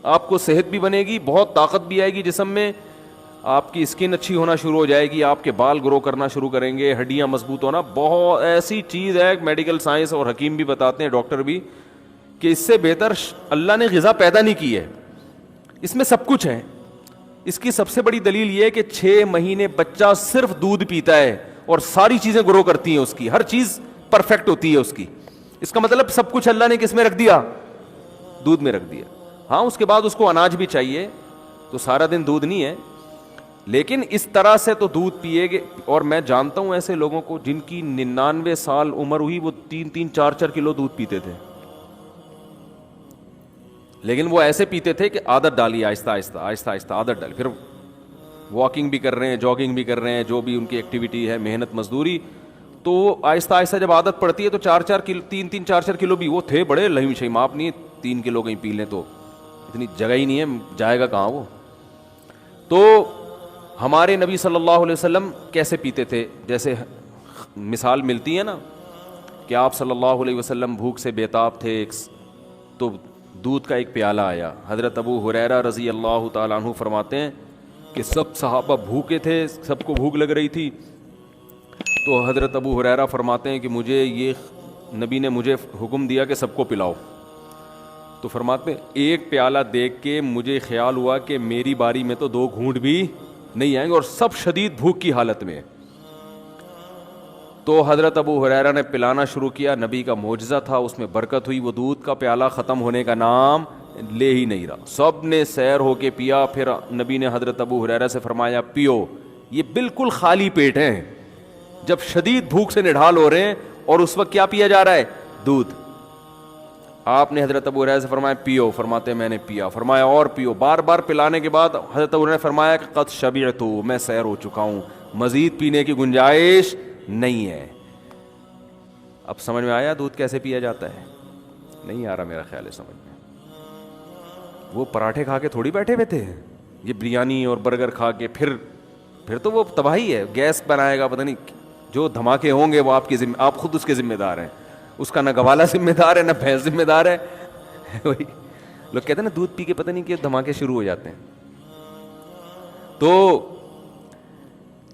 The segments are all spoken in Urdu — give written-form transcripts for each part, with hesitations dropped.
آپ کو صحت بھی بنے گی, بہت طاقت بھی آئے گی جسم میں, آپ کی اسکن اچھی ہونا شروع ہو جائے گی, آپ کے بال گرو کرنا شروع کریں گے, ہڈیاں مضبوط ہونا. بہت ایسی چیز ہے, میڈیکل سائنس اور حکیم بھی بتاتے ہیں, ڈاکٹر بھی, کہ اس سے بہتر اللہ نے غذا پیدا نہیں کی ہے. اس میں سب کچھ ہے. اس کی سب سے بڑی دلیل یہ ہے کہ 6 مہینے بچہ صرف دودھ پیتا ہے اور ساری چیزیں گرو کرتی ہیں, اس کی ہر چیز پرفیکٹ ہوتی ہے اس کی. اس کا مطلب سب کچھ اللہ نے کس میں رکھ دیا؟ دودھ میں رکھ دیا. ہاں اس کے بعد اس کو اناج بھی چاہیے, تو سارا دن دودھ نہیں ہے, لیکن اس طرح سے تو دودھ پیے گے. اور میں جانتا ہوں ایسے لوگوں کو جن کی 99 سال عمر ہوئی, وہ 3-3 4-4 کلو دودھ پیتے تھے, لیکن وہ ایسے پیتے تھے کہ عادت ڈالی, آہستہ آہستہ آہستہ آہستہ عادت ڈالی. پھر واکنگ بھی کر رہے ہیں, جاگنگ بھی کر رہے ہیں, جو بھی ان کی ایکٹیویٹی ہے, محنت مزدوری, تو آہستہ آہستہ جب عادت پڑتی ہے تو 3-3 4-4 کلو بھی. وہ تھے بڑے لہیم شہیم, آپ نہیں 3 کلو کہیں پی لیں تو اتنی جگہ ہی نہیں ہے, جائے گا کہاں وہ. تو ہمارے نبی صلی اللہ علیہ وسلم کیسے پیتے تھے؟ جیسے مثال ملتی ہے نا کہ آپ صلی اللہ علیہ وسلم بھوک سے بیتاب تھے, تو دودھ کا ایک پیالہ آیا. حضرت ابو ہریرہ رضی اللہ تعالیٰ عنہ فرماتے ہیں کہ سب صحابہ بھوکے تھے, سب کو بھوک لگ رہی تھی. تو حضرت ابو ہریرہ فرماتے ہیں کہ مجھے یہ نبی نے مجھے حکم دیا کہ سب کو پلاؤ. تو فرماتے ہیں ایک پیالہ دیکھ کے مجھے خیال ہوا کہ میری باری میں تو 2 گھونٹ بھی نہیں آئیں گے, اور سب شدید بھوک کی حالت میں. تو حضرت ابو ہریرہ نے پلانا شروع کیا. نبی کا معجزہ تھا, اس میں برکت ہوئی. وہ دودھ کا پیالہ ختم ہونے کا نام لے ہی نہیں رہا. سب نے سیر ہو کے پیا. پھر نبی نے حضرت ابو ہریرہ سے فرمایا پیو. یہ بالکل خالی پیٹ ہیں, جب شدید بھوک سے نڈھال ہو رہے ہیں, اور اس وقت کیا پیا جا رہا ہے؟ دودھ. آپ نے حضرت ابو ہریرہ سے فرمایا پیو. فرماتے میں نے پیا. فرمایا اور پیو. بار بار پلانے کے بعد حضرت ابو ہریرہ نے فرمایا کہ قد شبعت, میں سیر ہو چکا ہوں, مزید پینے کی گنجائش نہیں ہے. اب سمجھ میں آیا دودھ کیسے پیا جاتا ہے؟ نہیں آ رہا میرا خیال ہے سمجھ میں. وہ پراٹھے کھا کے تھوڑی بیٹھے ہوئے تھے, یہ بریانی اور برگر کھا کے پھر تو وہ تباہی ہے. گیس بنائے گا, پتہ نہیں جو دھماکے ہوں گے وہ آپ خود اس کے ذمہ دار ہیں. اس کا نہ گوالا ذمہ دار ہے, نہ بھینس ذمہ دار ہے. وہی لوگ کہتے ہیں نا دودھ پی کے پتہ نہیں کہ دھماکے شروع ہو جاتے ہیں. تو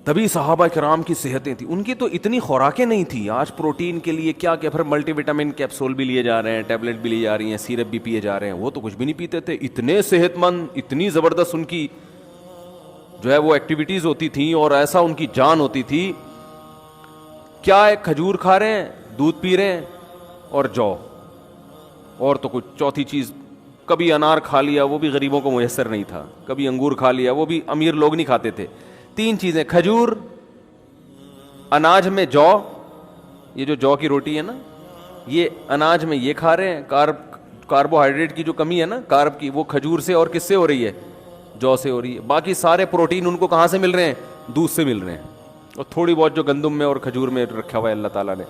تبھی صحابہ کرام کی صحتیں تھیں. ان کی تو اتنی خوراکیں نہیں تھیں. آج پروٹین کے لیے کیا پھر ملٹی وٹامن کیپسول بھی لیے جا رہے ہیں, ٹیبلٹ بھی لی جا رہی ہیں, سیرپ بھی پیے جا رہے ہیں. وہ تو کچھ بھی نہیں پیتے تھے. اتنے صحت مند, اتنی زبردست ان کی جو ہے وہ ایکٹیویٹیز ہوتی تھیں, اور ایسا ان کی جان ہوتی تھی. کیا ہے, کھجور کھا رہے ہیں, دودھ پی رہے ہیں, اور جو اور تو کچھ چوتھی چیز. کبھی انار کھا لیا, وہ بھی غریبوں کو میسر نہیں تھا. کبھی انگور کھا لیا, وہ بھی امیر لوگ نہیں کھاتے تھے. 3 چیزیں, کھجور, اناج میں جو, یہ جو کی روٹی ہے نا, یہ اناج میں یہ کھا رہے ہیں. کاربوہائیڈریٹ کی جو کمی ہے نا, کارب کی, وہ کھجور سے اور کس سے ہو رہی ہے؟ جو سے ہو رہی ہے. باقی سارے پروٹین ان کو کہاں سے مل رہے ہیں؟ دودھ سے مل رہے ہیں. اور تھوڑی بہت جو گندم میں اور کھجور میں رکھا ہوا ہے اللہ تعالیٰ نے,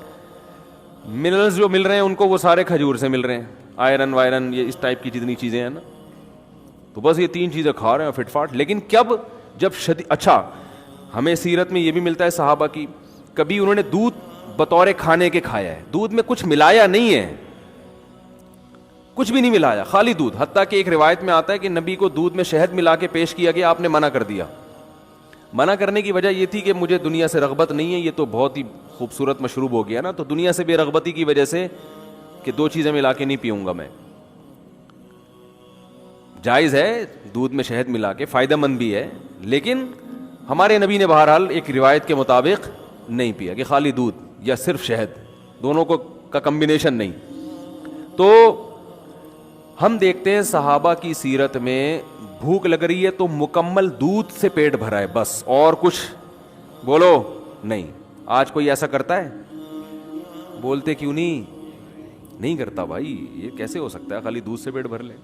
منرلز جو مل رہے ہیں ان کو وہ سارے کھجور سے مل رہے ہیں. آئرن وائرن, یہ اس ٹائپ کی جتنی چیزیں ہیں نا, تو بس یہ 3 چیزیں کھا رہے ہیں فٹ فاٹ. لیکن جب اچھا, ہمیں سیرت میں یہ بھی ملتا ہے صحابہ کی, کبھی انہوں نے دودھ بطور کھانے کے کھایا ہے. دودھ میں کچھ ملایا نہیں ہے, کچھ بھی نہیں ملایا, خالی دودھ. حتیٰ کہ ایک روایت میں آتا ہے کہ نبی کو دودھ میں شہد ملا کے پیش کیا گیا, آپ نے منع کر دیا. منع کرنے کی وجہ یہ تھی کہ مجھے دنیا سے رغبت نہیں ہے, یہ تو بہت ہی خوبصورت مشروب ہو گیا نا, تو دنیا سے بے رغبتی کی وجہ سے کہ 2 چیزیں ملا کے نہیں پیوں گا میں. جائز ہے دودھ میں شہد ملا کے, فائدہ مند بھی ہے, لیکن ہمارے نبی نے بہرحال ایک روایت کے مطابق نہیں پیا کہ خالی دودھ یا صرف شہد, دونوں کا کمبینیشن نہیں. تو ہم دیکھتے ہیں صحابہ کی سیرت میں بھوک لگ رہی ہے تو مکمل دودھ سے پیٹ بھرا ہے بس, اور کچھ بولو نہیں. آج کوئی ایسا کرتا ہے؟ بولتے کیوں نہیں کرتا بھائی, یہ کیسے ہو سکتا ہے خالی دودھ سے پیٹ بھر لے.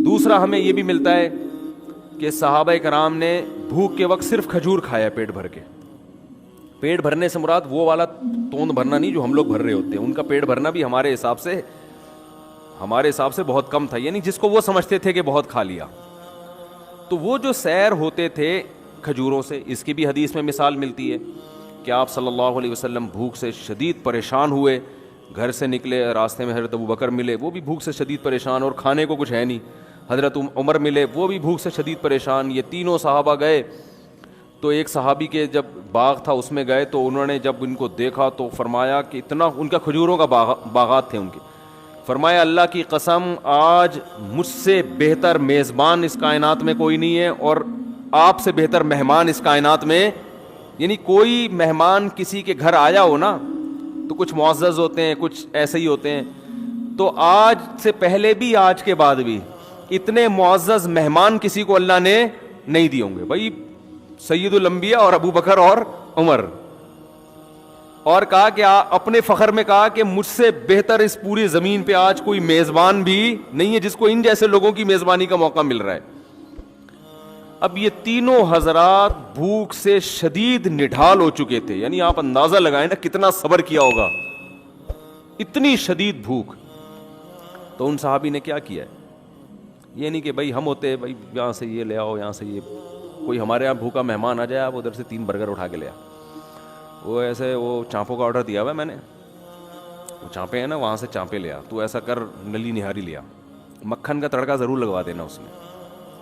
دوسرا ہمیں یہ بھی ملتا ہے کہ صحابہ کرام نے بھوک کے وقت صرف کھجور کھایا پیٹ بھر کے. پیٹ بھرنے سے مراد وہ والا توند بھرنا نہیں جو ہم لوگ بھر رہے ہوتے ہیں. ان کا پیٹ بھرنا بھی ہمارے حساب سے بہت کم تھا, یعنی جس کو وہ سمجھتے تھے کہ بہت کھا لیا. تو وہ جو سیر ہوتے تھے کھجوروں سے, اس کی بھی حدیث میں مثال ملتی ہے کہ آپ صلی اللہ علیہ وسلم بھوک سے شدید پریشان ہوئے, گھر سے نکلے, راستے میں حضرت ابو بکر ملے, وہ بھی بھوک سے شدید پریشان, اور کھانے کو کچھ ہے نہیں. حضرت عمر ملے, وہ بھی بھوک سے شدید پریشان. یہ تینوں صحابہ گئے تو ایک صحابی کے جب باغ تھا اس میں گئے تو انہوں نے جب ان کو دیکھا تو فرمایا کہ اتنا, ان کا کھجوروں کا باغات تھے ان کے, فرمایا اللہ کی قسم آج مجھ سے بہتر میزبان اس کائنات میں کوئی نہیں ہے, اور آپ سے بہتر مہمان اس کائنات میں, یعنی کوئی مہمان کسی کے گھر آیا ہو نا تو کچھ معزز ہوتے ہیں, کچھ ایسے ہی ہوتے ہیں, تو آج سے پہلے بھی آج کے بعد بھی اتنے معزز مہمان کسی کو اللہ نے نہیں دیے ہوں گے. بھائی سید الانبیاء اور ابو بکر اور عمر, اور کہا کہ اپنے فخر میں کہا کہ مجھ سے بہتر اس پوری زمین پہ آج کوئی میزبان بھی نہیں ہے جس کو ان جیسے لوگوں کی میزبانی کا موقع مل رہا ہے. اب یہ تینوں حضرات بھوک سے شدید نڈھال ہو چکے تھے, یعنی آپ اندازہ لگائیں نا کتنا صبر کیا ہوگا, اتنی شدید بھوک. تو ان صحابی نے کیا کیا ہے, یہ نہیں کہ بھائی ہم ہوتے بھائی یہاں سے یہ لے آؤ, یہاں سے یہ, کوئی ہمارے یہاں بھوکا مہمان آ جائے آپ ادھر سے 3 برگر اٹھا کے لے آ. وہ ایسے وہ چانپوں کا آرڈر دیا ہوا ہے میں نے, وہ چانپے ہیں نا وہاں سے چانپے لے آ, تو ایسا کر نلی نہاری لیا, مکھن کا تڑکا ضرور لگوا دینا اس میں,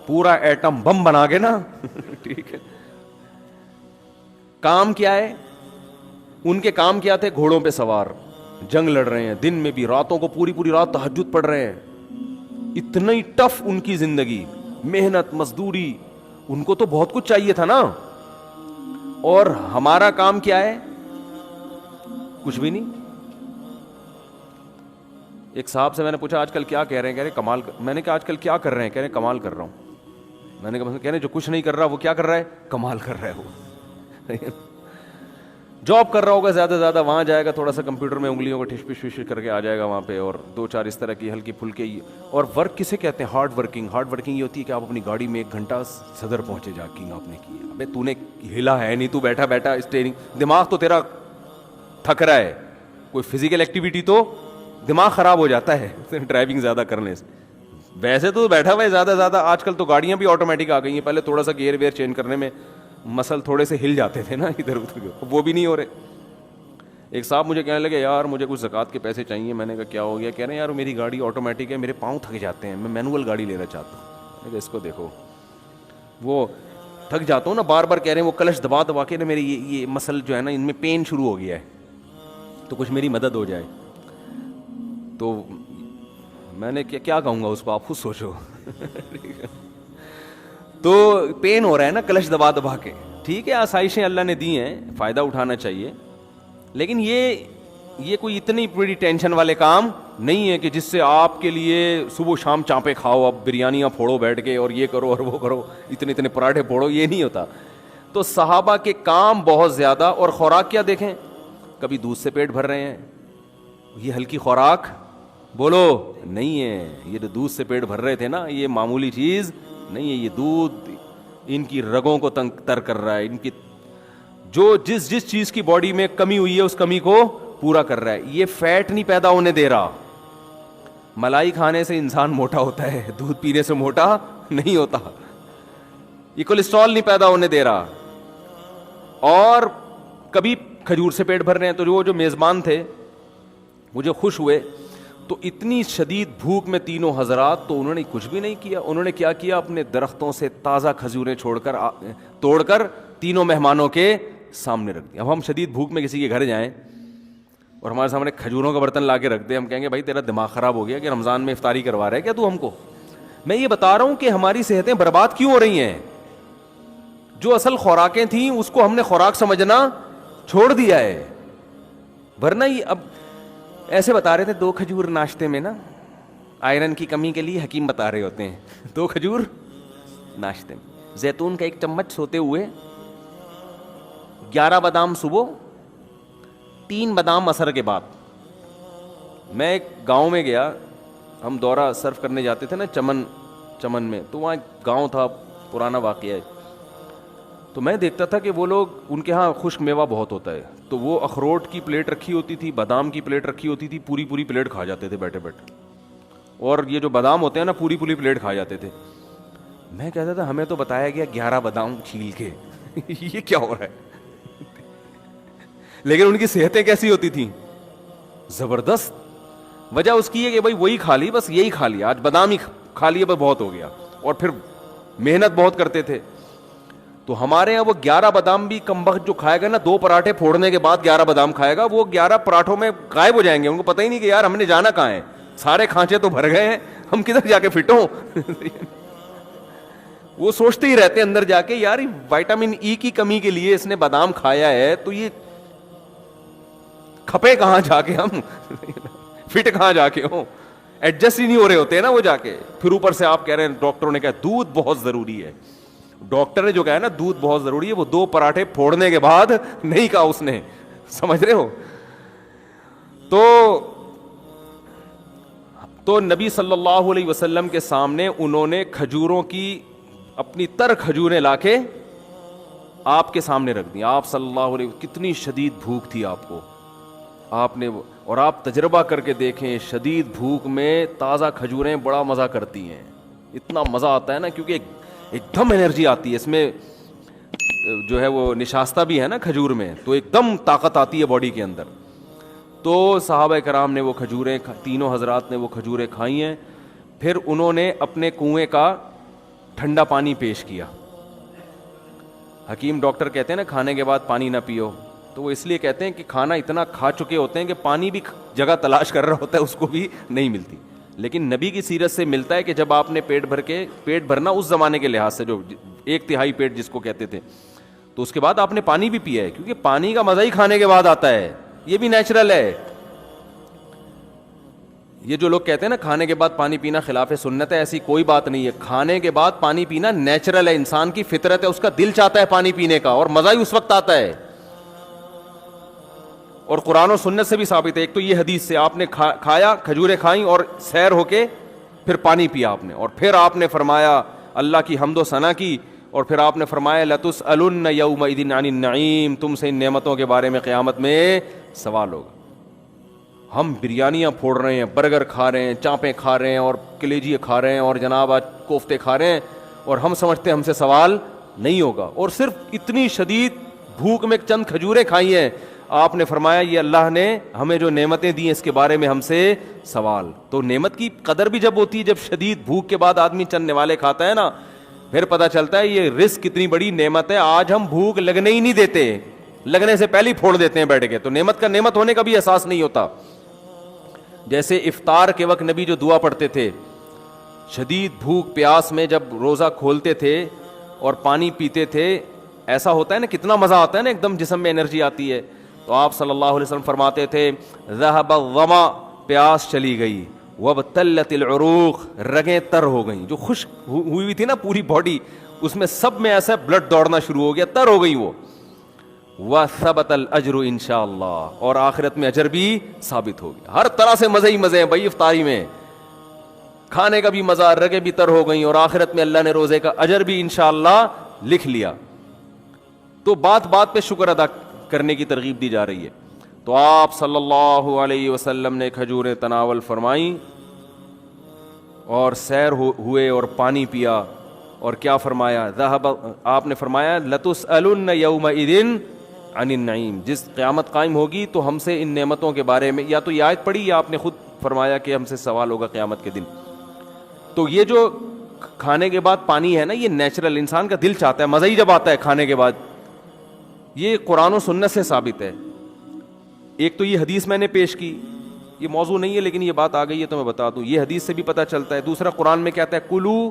پورا ایٹم بم بنا کے نا ٹھیک ہے. کام کیا ہے ان کے, کام کیا تھے, گھوڑوں پہ سوار جنگ لڑ رہے ہیں, دن میں بھی راتوں کو پوری رات تہجد پڑھ رہے ہیں. اتنی ٹف ان کی زندگی, محنت مزدوری, ان کو تو بہت کچھ چاہیے تھا نا, اور ہمارا کام کیا ہے, کچھ بھی نہیں. ایک صاحب سے میں نے پوچھا آج کل کیا کہہ رہے ہیں, کہہ رہے کمال. میں نے کہا آج کل کیا کر رہے ہیں, کہہ رہے کمال کر رہا ہوں. میں نے کہا کہہ رہے جو کچھ نہیں کر رہا وہ کیا کر رہا ہے, کمال کر رہا ہے. وہ جاب کر رہا ہوگا زیادہ سے زیادہ, وہاں جائے گا تھوڑا سا کمپیوٹر میں انگلیوں کو ٹھش پش کر کے آ جائے گا وہاں پہ, اور 2-4 اس طرح کی ہلکی پھلکے. اور ورک کسے کہتے ہیں, ہارڈ ورکنگ. ہارڈ ورکنگ یہ ہوتی ہے کہ آپ اپنی گاڑی میں 1 گھنٹہ صدر پہنچے جا کے آپ نے کی, ابے تو نے ہلا ہے نہیں, تو بیٹھا بیٹھا اسٹیئرنگ, دماغ تو تیرا تھک رہا ہے, کوئی فزیکل ایکٹیویٹی تو دماغ خراب ہو جاتا ہے ڈرائیونگ زیادہ کرنے سے. ویسے تو بیٹھا ہوا ہے زیادہ زیادہ. آج کل تو گاڑیاں بھی آٹومیٹک آ گئی ہیں, پہلے تھوڑا سا گیئر ویئر چینج کرنے میں مسل تھوڑے سے ہل جاتے تھے نا ادھر ادھر کے, وہ بھی نہیں ہو رہے. ایک صاحب مجھے کہنے لگے یار مجھے کچھ زکوٰۃ کے پیسے چاہیے. میں نے کہا کیا ہو گیا, کہہ رہے ہیں یار میری گاڑی آٹومیٹک ہے, میرے پاؤں تھک جاتے ہیں, میں مینول گاڑی لینا چاہتا ہوں. میں نے کہا اس کو دیکھو, وہ تھک جاتا ہوں نا بار بار, کہہ رہے ہیں وہ کلچ دبا دبا کے نا میری یہ مسل جو ہے نا ان میں پین شروع ہو گیا ہے, تو کچھ میری مدد ہو جائے. تو میں نے کیا کہوں گا اس کو, آپ خود سوچو. تو پین ہو رہا ہے نا کلچ دبا دبا کے, ٹھیک ہے آسائشیں اللہ نے دی ہیں, فائدہ اٹھانا چاہیے, لیکن یہ کوئی اتنی بڑی ٹینشن والے کام نہیں ہے کہ جس سے آپ کے لیے صبح شام چانپے کھاؤ, اب بریانیاں پھوڑو بیٹھ کے, اور یہ کرو اور وہ کرو, اتنے پراٹھے پھوڑو, یہ نہیں ہوتا. تو صحابہ کے کام بہت زیادہ, اور خوراک کیا دیکھیں, کبھی دودھ سے پیٹ بھر رہے ہیں, یہ ہلکی خوراک بولو نہیں ہے. یہ جو دودھ سے پیٹ بھر رہے تھے نا, یہ معمولی چیز نہیں ہے. یہ دودھ ان کی رگوں کو تر کر رہا ہے, ان کی جو جس چیز کی باڈی میں کمی ہوئی ہے اس کمی کو پورا کر رہا ہے. یہ فیٹ نہیں پیدا ہونے دے رہا. ملائی کھانے سے انسان موٹا ہوتا ہے, دودھ پینے سے موٹا نہیں ہوتا. یہ کولیسٹرول نہیں پیدا ہونے دے رہا. اور کبھی کھجور سے پیٹ بھر رہے ہیں. تو جو میزبان تھے مجھے خوش ہوئے, تو اتنی شدید بھوک میں تینوں حضرات, تو انہوں نے کچھ بھی نہیں کیا. انہوں نے کیا کیا, اپنے درختوں سے تازہ کھجوریں توڑ کر تینوں مہمانوں کے سامنے رکھ دیا. اب ہم شدید بھوک میں کسی کے گھر جائیں اور ہمارے سامنے کھجوروں کا برتن لا کے رکھ دیں, ہم کہیں گے بھائی تیرا دماغ خراب ہو گیا کہ رمضان میں افطاری کروا رہا ہے کیا تو ہم کو. میں یہ بتا رہا ہوں کہ ہماری صحتیں برباد کیوں ہو رہی ہیں. جو اصل خوراکیں تھیں اس کو ہم نے خوراک سمجھنا چھوڑ دیا ہے. ورنہ یہ اب ایسے بتا رہے تھے 2 کھجور ناشتے میں نا, آئرن کی کمی کے لیے حکیم بتا رہے ہوتے ہیں, 2 کھجور ناشتے میں, زیتون کا 1 چمچ سوتے ہوئے, 11 بادام صبح, 3 بادام عصر کے بعد. میں ایک گاؤں میں گیا, ہم دورہ سرف کرنے جاتے تھے نا چمن میں, تو وہاں ایک گاؤں تھا, پرانا واقعہ ہے. تو میں دیکھتا تھا کہ وہ لوگ, ان کے ہاں خشک میوہ بہت ہوتا ہے, تو وہ اخروٹ کی پلیٹ رکھی ہوتی تھی, بادام کی پلیٹ رکھی ہوتی تھی, پوری پلیٹ کھا جاتے تھے بیٹھے بیٹھے. اور یہ جو بادام ہوتے ہیں نا پوری پلیٹ کھا جاتے تھے. میں کہتا تھا ہمیں تو بتایا گیا 11 بادام چھیل کے, یہ کیا ہو رہا ہے. لیکن ان کی صحتیں کیسی ہوتی تھیں, زبردست. وجہ اس کی ہے کہ بھائی وہی کھا لی, بس یہی کھا لیا, آج بادام ہی کھا لیے بس بہت ہو گیا, اور پھر محنت بہت کرتے تھے. تو ہمارے یہاں وہ 11 بادام بھی کم وقت جو کھائے گا نا, 2 پراٹھے پھوڑنے کے بعد 11 بادام کھائے گا, وہ 11 پراٹھوں میں غائب ہو جائیں گے, ان کو پتہ ہی نہیں کہ یار ہم نے جانا کہاں ہے, سارے کھانچے تو بھر گئے ہیں, ہم کدھر جا کے فٹ ہوں. وہ سوچتے ہی رہتے ہیں اندر جا کے, یار وٹامن ای کی کمی کے لیے اس نے بادام کھایا ہے, تو یہ کھپے کہاں جا کے ہم, فٹ کہاں جا کے ہوں, ایڈجسٹ ہی نہیں ہو رہے ہوتے ہیں نا وہ جا کے. پھر اوپر سے آپ کہہ رہے ہیں ڈاکٹروں نے کہا دودھ بہت ضروری ہے. ڈاکٹر نے جو کہا ہے نا دودھ بہت ضروری ہے, وہ 2 پراٹھے پھوڑنے کے بعد نہیں کہا اس نے, سمجھ رہے ہو. تو نبی صلی اللہ علیہ وسلم کے سامنے انہوں نے کھجوروں کی اپنی تر کھجوریں لا کے آپ کے سامنے رکھ دی. آپ صلی اللہ علیہ وسلم, کتنی شدید بھوک تھی آپ کو, آپ نے, اور آپ تجربہ کر کے دیکھیں, شدید بھوک میں تازہ کھجوریں بڑا مزہ کرتی ہیں, اتنا مزہ آتا ہے نا, کیونکہ ایک دم انرجی آتی ہے اس میں, جو ہے وہ نشاستہ بھی ہے نا کھجور میں, تو ایک دم طاقت آتی ہے باڈی کے اندر. تو صحابہ کرام نے وہ کھجوریں, تینوں حضرات نے وہ کھجوریں کھائی ہیں. پھر انہوں نے اپنے کنویں کا ٹھنڈا پانی پیش کیا. حکیم ڈاکٹر کہتے ہیں نا کھانے کے بعد پانی نہ پیو, تو وہ اس لیے کہتے ہیں کہ کھانا اتنا کھا چکے ہوتے ہیں کہ پانی بھی جگہ تلاش کر رہا ہوتا ہے, اس کو بھی نہیں ملتی. لیکن نبی کی سیرت سے ملتا ہے کہ جب آپ نے پیٹ بھرنا اس زمانے کے لحاظ سے, جو 1/3 پیٹ جس کو کہتے تھے, تو اس کے بعد آپ نے پانی بھی پیا ہے, کیونکہ پانی کا مزہ ہی کھانے کے بعد آتا ہے, یہ بھی نیچرل ہے. یہ جو لوگ کہتے ہیں نا کھانے کے بعد پانی پینا خلاف سنت ہے, ایسی کوئی بات نہیں ہے. کھانے کے بعد پانی پینا نیچرل ہے, انسان کی فطرت ہے, اس کا دل چاہتا ہے پانی پینے کا, اور مزہ ہی اس وقت آتا ہے. اور قرآن و سنت سے بھی ثابت ہے. ایک تو یہ حدیث سے آپ نے کھایا, کھجوریں کھائیں اور سیر ہو کے پھر پانی پیا آپ نے, اور پھر آپ نے فرمایا اللہ کی حمد و ثنا کی, اور پھر آپ نے فرمایا لَتُسْأَلُنَّ يَوْمَئِذٍ عَنِ النَّعِيمِ, تم سے ان نعمتوں کے بارے میں قیامت میں سوال ہوگا. ہم بریانیاں پھوڑ رہے ہیں, برگر کھا رہے ہیں, چانپیں کھا رہے ہیں, اور کلیجی کھا رہے ہیں, اور جناب آج کوفتے کھا رہے ہیں, اور ہم سمجھتے ہیں ہم سے سوال نہیں ہوگا. اور صرف اتنی شدید بھوک میں چند کھجوریں کھائی ہیں, آپ نے فرمایا یہ اللہ نے ہمیں جو نعمتیں دی ہیں اس کے بارے میں ہم سے سوال. تو نعمت کی قدر بھی جب ہوتی ہے, جب شدید بھوک کے بعد آدمی چند نوالے کھاتا ہے نا, پھر پتہ چلتا ہے یہ رزق کتنی بڑی نعمت ہے. آج ہم بھوک لگنے ہی نہیں دیتے, لگنے سے پہلے ہی پھوڑ دیتے ہیں بیٹھ کے, تو نعمت کا نعمت ہونے کا بھی احساس نہیں ہوتا. جیسے افطار کے وقت نبی جو دعا پڑھتے تھے, شدید بھوک پیاس میں جب روزہ کھولتے تھے اور پانی پیتے تھے, ایسا ہوتا ہے نا کتنا مزہ آتا ہے نا, ایک دم جسم میں انرجی آتی ہے. تو آپ صلی اللہ علیہ وسلم فرماتے تھے ذهب الظما, پیاس چلی گئی, وابتلت العروق, رگیں تر ہو گئیں, جو خشک ہوئی ہوئی تھی نا پوری باڈی, اس میں سب میں ایسا بلڈ دوڑنا شروع ہو گیا, تر ہو گئی وہ. وثبت الاجر انشاءاللہ, اور آخرت میں اجر بھی ثابت ہو گیا. ہر طرح سے مزے ہی مزے ہیں بھائی افطاری میں, کھانے کا بھی مزہ, رگیں بھی تر ہو گئیں, اور آخرت میں اللہ نے روزے کا اجر بھی انشاءاللہ لکھ لیا. تو بات بات پہ شکر ادا کرنے کی ترغیب دی جا رہی ہے. تو آپ صلی اللہ علیہ وسلم نے کھجوریں تناول فرمائیں اور سیر ہوئے اور پانی پیا, اور کیا فرمایا, آپ نے فرمایا لَتُسْأَلُنَّ يَوْمَئِذٍ عَنِ النَّعِيمِ, جس قیامت قائم ہوگی تو ہم سے ان نعمتوں کے بارے میں, یا تو یہ آیت پڑھی یا آپ نے خود فرمایا کہ ہم سے سوال ہوگا قیامت کے دن. تو یہ جو کھانے کے بعد پانی ہے نا, یہ نیچرل, انسان کا دل چاہتا ہے, مزہ ہی جب آتا ہے کھانے کے بعد. یہ قرآن و سنت سے ثابت ہے. ایک تو یہ حدیث میں نے پیش کی, یہ موضوع نہیں ہے لیکن یہ بات آ گئی ہے تو میں بتا دوں, یہ حدیث سے بھی پتہ چلتا ہے. دوسرا قرآن میں کہتا ہے کلو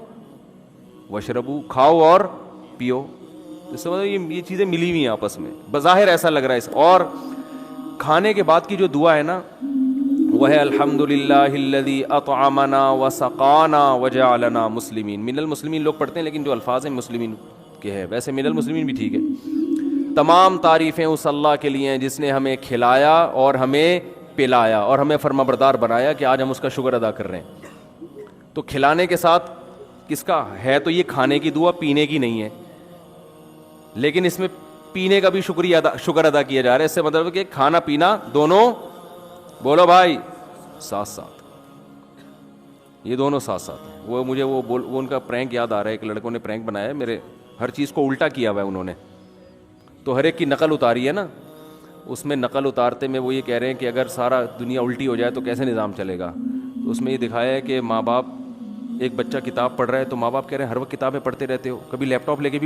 وشربو, کھاؤ اور پیو. اس سے یہ چیزیں ملی ہوئی ہیں آپس میں, بظاہر ایسا لگ رہا ہے. اور کھانے کے بعد کی جو دعا ہے نا, وہ ہے الحمدللہ الذی اطعمنا وسقانا وجعلنا مسلمین. من المسلمین لوگ پڑھتے ہیں لیکن جو الفاظ ہیں مسلمین کے ہے, ویسے من المسلمین بھی ٹھیک ہے. تمام تعریفیں اس اللہ کے لیے ہیں جس نے ہمیں کھلایا اور ہمیں پلایا اور ہمیں فرمانبردار بنایا کہ آج ہم اس کا شکر ادا کر رہے ہیں. تو کھلانے کے ساتھ کس کا ہے, تو یہ کھانے کی دعا, پینے کی نہیں ہے, لیکن اس میں پینے کا بھی شکر ادا کیا جا رہا ہے. اس سے مطلب کہ کھانا پینا دونوں, بولو بھائی, ساتھ ساتھ, یہ دونوں ساتھ ساتھ. وہ مجھے وہ ان کا پرینک یاد آ رہا ہے, ایک لڑکوں نے پرینک بنایا ہے, میرے ہر چیز کو الٹا کیا ہوا ہے انہوں نے, تو ہر ایک کی نقل اتاری ہے نا. اس میں نقل اتارتے میں وہ یہ کہہ رہے ہیں کہ اگر سارا دنیا الٹی ہو جائے تو کیسے نظام چلے گا. تو اس میں یہ دکھایا ہے کہ ماں باپ ایک بچہ کتاب پڑھ رہا ہے تو ماں باپ کہہ رہے ہیں ہر وقت کتابیں پڑھتے رہتے ہو, کبھی لیپ ٹاپ لے کے بھی